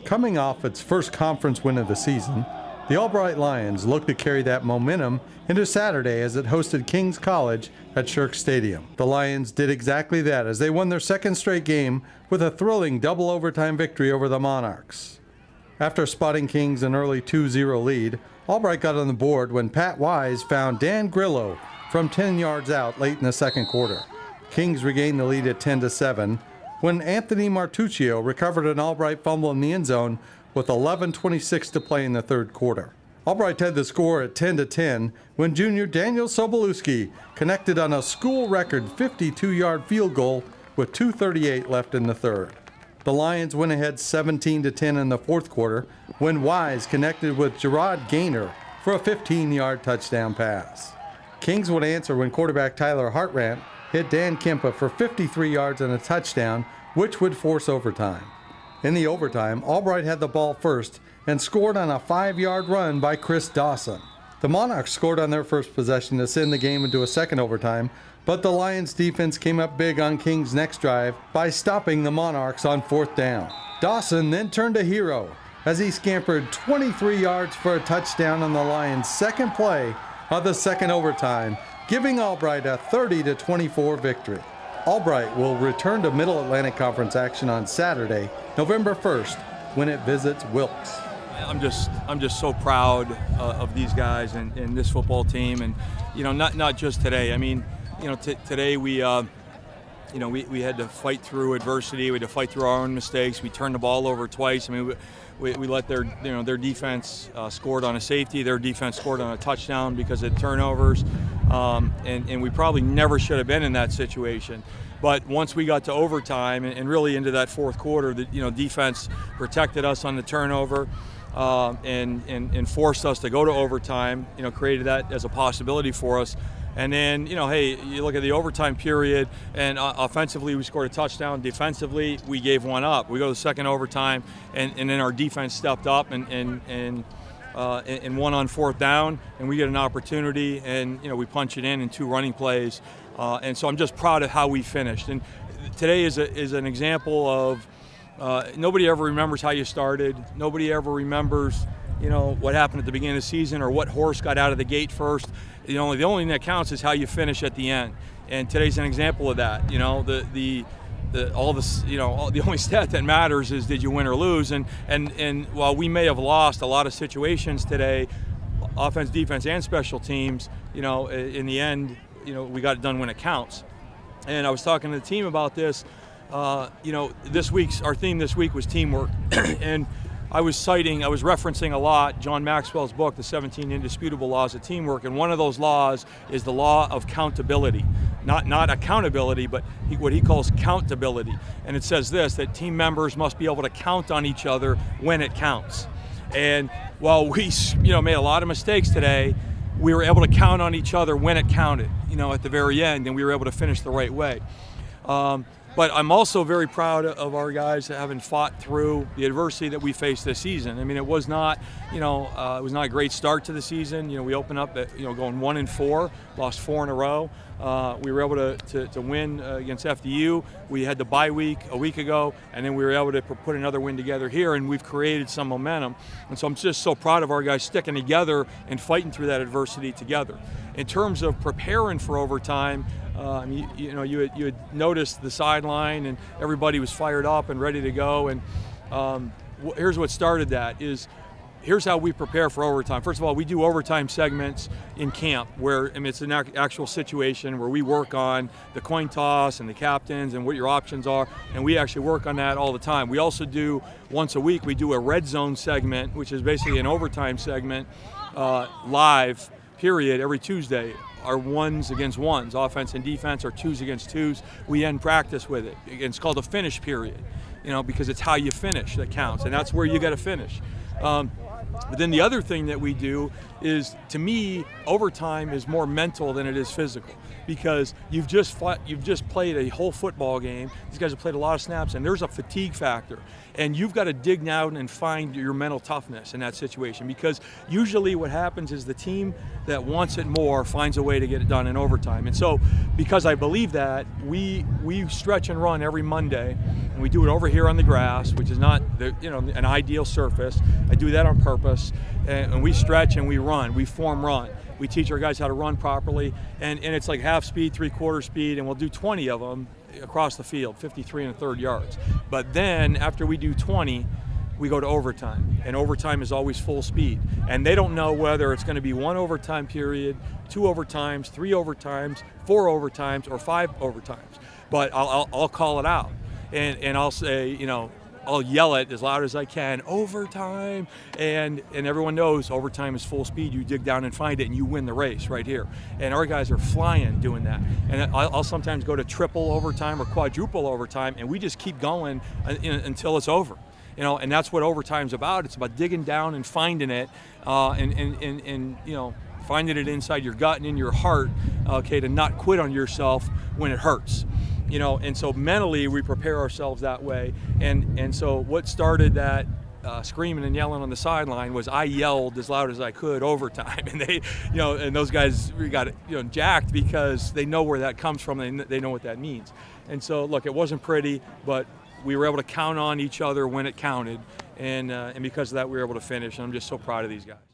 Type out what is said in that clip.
Coming off its first conference win of the season, the Albright Lions look to carry that momentum into Saturday as it hosted Kings College at Shirk Stadium. The Lions did exactly that as they won their second straight game with a thrilling double overtime victory over the Monarchs. After spotting Kings an early 2-0 lead, Albright got on the board when Pat Wise found Dan Grillo from 10 yards out late in the second quarter. Kings regained the lead at 10-7 when Anthony Martuccio recovered an Albright fumble in the end zone with 11:26 to play in the third quarter. Albright had the score at 10-10 when junior Daniel Sobolewski connected on a school record 52-yard field goal with 2:38 left in the third. The Lions went ahead 17-10 in the fourth quarter when Wise connected with Gerard Gaynor for a 15-yard touchdown pass. Kings would answer when quarterback Tyler Hartrant hit Dan Kempa for 53 yards and a touchdown, which would force overtime. In the overtime, Albright had the ball first and scored on a 5-yard run by Chris Dawson. The Monarchs scored on their first possession to send the game into a second overtime, but the Lions defense came up big on King's next drive by stopping the Monarchs on fourth down. Dawson then turned a hero as he scampered 23 yards for a touchdown on the Lions' second play of the second overtime, giving Albright a 30-24 victory. Albright will return to Middle Atlantic Conference action on Saturday, November 1st, when it visits Wilkes. I'm just so proud of these guys and this football team, and not just today. I mean, today we had to fight through adversity. We had to fight through our own mistakes. We turned the ball over twice. I mean, we let their defense scored on a safety. Their defense scored on a touchdown because of turnovers, and we probably never should have been in that situation. But once we got to overtime and really into that fourth quarter, the defense protected us on the turnover and forced us to go to overtime. Created that as a possibility for us. And then, hey, you look at the overtime period, and offensively we scored a touchdown. Defensively, we gave one up. We go to the second overtime, and then our defense stepped up and won on fourth down, and we get an opportunity, and we punch it in 2 running plays. And so I'm just proud of how we finished. And today is an example of nobody ever remembers how you started. Nobody ever remembers what happened at the beginning of the season or what horse got out of the gate first. The only thing that counts is how you finish at the end. And today's an example of that. The only stat that matters is did you win or lose. And while we may have lost a lot of situations today, offense, defense, and special teams, in the end, we got it done when it counts. And I was talking to the team about this. Our theme this week was teamwork. And I was referencing a lot John Maxwell's book, The 17 Indisputable Laws of Teamwork, and one of those laws is the law of countability. Not accountability, but what he calls countability. And it says this, that team members must be able to count on each other when it counts. And while we made a lot of mistakes today, we were able to count on each other when it counted, at the very end, and we were able to finish the right way. But I'm also very proud of our guys having fought through the adversity that we faced this season. I mean, it was not, a great start to the season. We opened up at, going 1-4, lost 4 in a row. We were able to win against FDU. We had the bye week a week ago, and then we were able to put another win together here, and we've created some momentum. And so I'm just so proud of our guys sticking together and fighting through that adversity together. In terms of preparing for overtime, you had noticed the sideline, and everybody was fired up and ready to go. And here's what started that is, here's how we prepare for overtime. First of all, we do overtime segments in camp where it's an actual situation where we work on the coin toss and the captains and what your options are, and we actually work on that all the time. We also do, once a week, we do a red zone segment, which is basically an overtime segment, live, period, every Tuesday. Our 1s against 1s, offense and defense, or 2s against 2s. We end practice with it. It's called a finish period, because it's how you finish that counts, and that's where you got to finish. But then the other thing that we do is, to me, overtime is more mental than it is physical, because you've just played a whole football game. These guys have played a lot of snaps, and there's a fatigue factor. And you've got to dig down and find your mental toughness in that situation, because usually what happens is the team that wants it more finds a way to get it done in overtime. And so, because I believe that, we stretch and run every Monday, and we do it over here on the grass, which is not an ideal surface. I do that on purpose, and we stretch and we run. We form run. We teach our guys how to run properly, and it's like half speed, 3/4 speed, and we'll do 20 of them across the field, 53 1/3 yards. But then after we do 20, we go to overtime, and overtime is always full speed. And they don't know whether it's going to be 1 overtime period, 2 overtimes, 3 overtimes, 4 overtimes, or 5 overtimes. But I'll call it out, and I'll say, I'll yell it as loud as I can, overtime, and everyone knows overtime is full speed. You dig down and find it, and you win the race right here. And our guys are flying doing that. And I'll sometimes go to triple overtime or quadruple overtime, and we just keep going until it's over. And that's what overtime's about. It's about digging down and finding it, and finding it inside your gut and in your heart, to not quit on yourself when it hurts. And so mentally we prepare ourselves that way. And so what started that screaming and yelling on the sideline was I yelled as loud as I could overtime, and they, and those guys got jacked because they know where that comes from. They know what that means. And so look, it wasn't pretty, but we were able to count on each other when it counted, and because of that we were able to finish. And I'm just so proud of these guys.